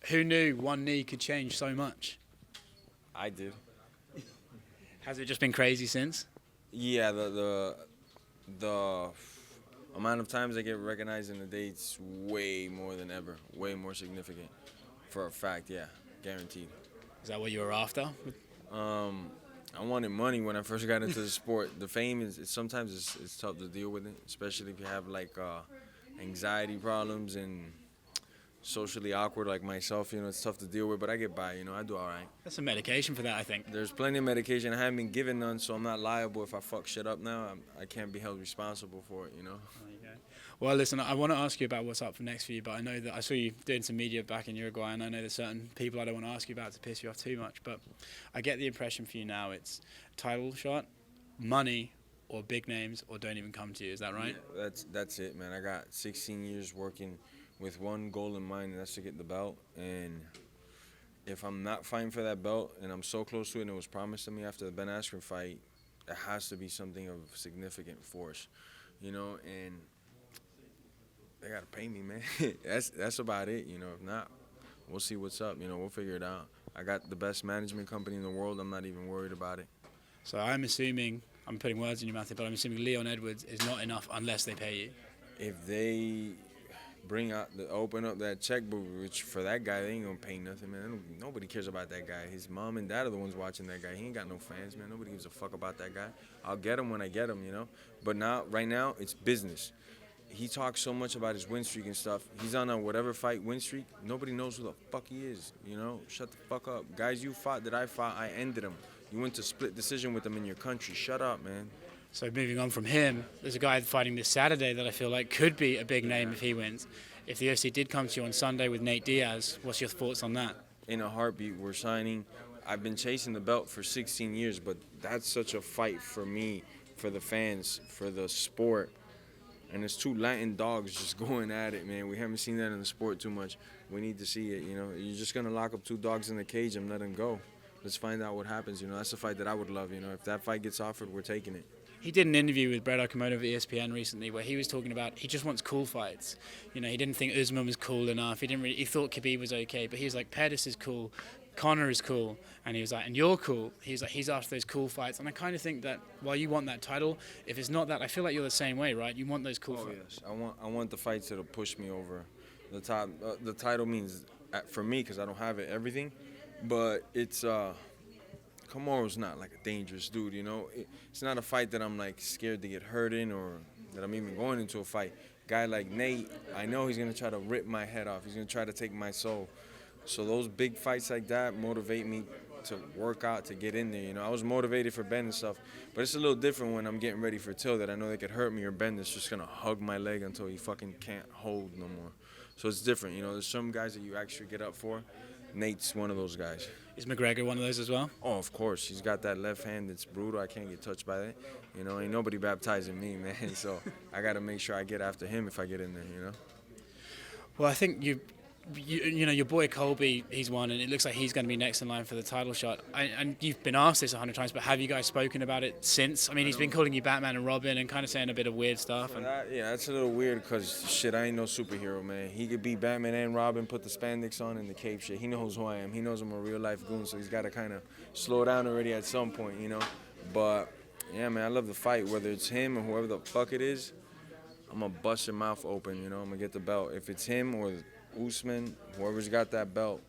Who knew one knee could change so much? I did. Has it just been crazy since? Yeah, the amount of times I get recognized in the date's way more than ever. Way more significant. For a fact, yeah. Guaranteed. Is that what you were after? Um, I wanted money when I first got into the sport. The fame sometimes it's tough to deal with it, especially if you have like anxiety problems and socially awkward like myself. It's tough to deal with, but I get by. I do all right. There's some medication for that, I think. There's plenty of medication. I haven't been given none, so I'm not liable if I fuck shit up now. I can't be held responsible for it. There you go. Well, listen, I want to ask you about what's up for next for you, but I know that I saw you doing some media back in Uruguay, and I know there's certain people I don't want to ask you about to piss you off too much, but I get the impression for you now it's title shot, money, or big names, or don't even come to you. Is that right? Yeah, that's it, man. I got 16 years working with one goal in mind, and that's to get the belt. And if I'm not fighting for that belt, and I'm so close to it, and it was promised to me after the Ben Askren fight, it has to be something of significant force, and they gotta pay me, man. that's about it, If not, we'll see what's up. We'll figure it out. I got the best management company in the world. I'm not even worried about it. So I'm assuming, I'm putting words in your mouth here, but I'm assuming Leon Edwards is not enough unless they pay you. If they open up that checkbook, which for that guy, they ain't gonna pay nothing, man. Nobody cares about that guy. His mom and dad are the ones watching that guy. He ain't got no fans, man. Nobody gives a fuck about that guy. I'll get him when I get him, But right now, it's business. He talks so much about his win streak and stuff. He's on a whatever fight win streak. Nobody knows who the fuck he is, Shut the fuck up. Guys you fought that I fought, I ended them. You went to split decision with them in your country. Shut up, man. So moving on from him, there's a guy fighting this Saturday that I feel like could be a big name if he wins. If the UFC did come to you on Sunday with Nate Diaz, what's your thoughts on that? In a heartbeat, we're signing. I've been chasing the belt for 16 years, but that's such a fight for me, for the fans, for the sport. And it's two Latin dogs just going at it, man. We haven't seen that in the sport too much. We need to see it, You're just going to lock up two dogs in the cage and let them go. Let's find out what happens, That's a fight that I would love, If that fight gets offered, we're taking it. He did an interview with Brett Okamoto of ESPN recently where he was talking about he just wants cool fights. He didn't think Usman was cool enough. He thought Khabib was okay, but he was like, Pettis is cool, Conor is cool, and he was like, and you're cool. He's like, he's after those cool fights, and I kind of think that while you want that title, if it's not that, I feel like you're the same way, right? You want those cool fights. Yes, I want the fights that'll push me over the top. The title means for me because I don't have it everything, but it's. Kamaru's not like a dangerous dude, It's not a fight that I'm like scared to get hurt in or that I'm even going into a fight. Guy like Nate, I know he's gonna try to rip my head off. He's gonna try to take my soul. So those big fights like that motivate me to work out, to get in there. I was motivated for Ben and stuff, but it's a little different when I'm getting ready for Till that I know they could hurt me or Ben that's just gonna hug my leg until he fucking can't hold no more. So it's different, There's some guys that you actually get up for. Nate's one of those guys. Is McGregor one of those as well? Oh, of course. He's got that left hand that's brutal. I can't get touched by that. Ain't nobody baptizing me, man. So I got to make sure I get after him if I get in there, Well, I think your boy Colby, he's won, and it looks like he's going to be next in line for the title shot. And you've been asked this 100 times, but have you guys spoken about it since? I mean, he's been calling you Batman and Robin and kind of saying a bit of weird stuff. Yeah, that's a little weird because, shit, I ain't no superhero, man. He could be Batman and Robin, put the spandex on and the cape shit. He knows who I am. He knows I'm a real-life goon, so he's got to kind of slow down already at some point, But, yeah, man, I love the fight. Whether it's him or whoever the fuck it is, I'm going to bust your mouth open, I'm going to get the belt. If it's him or Usman, whoever's got that belt,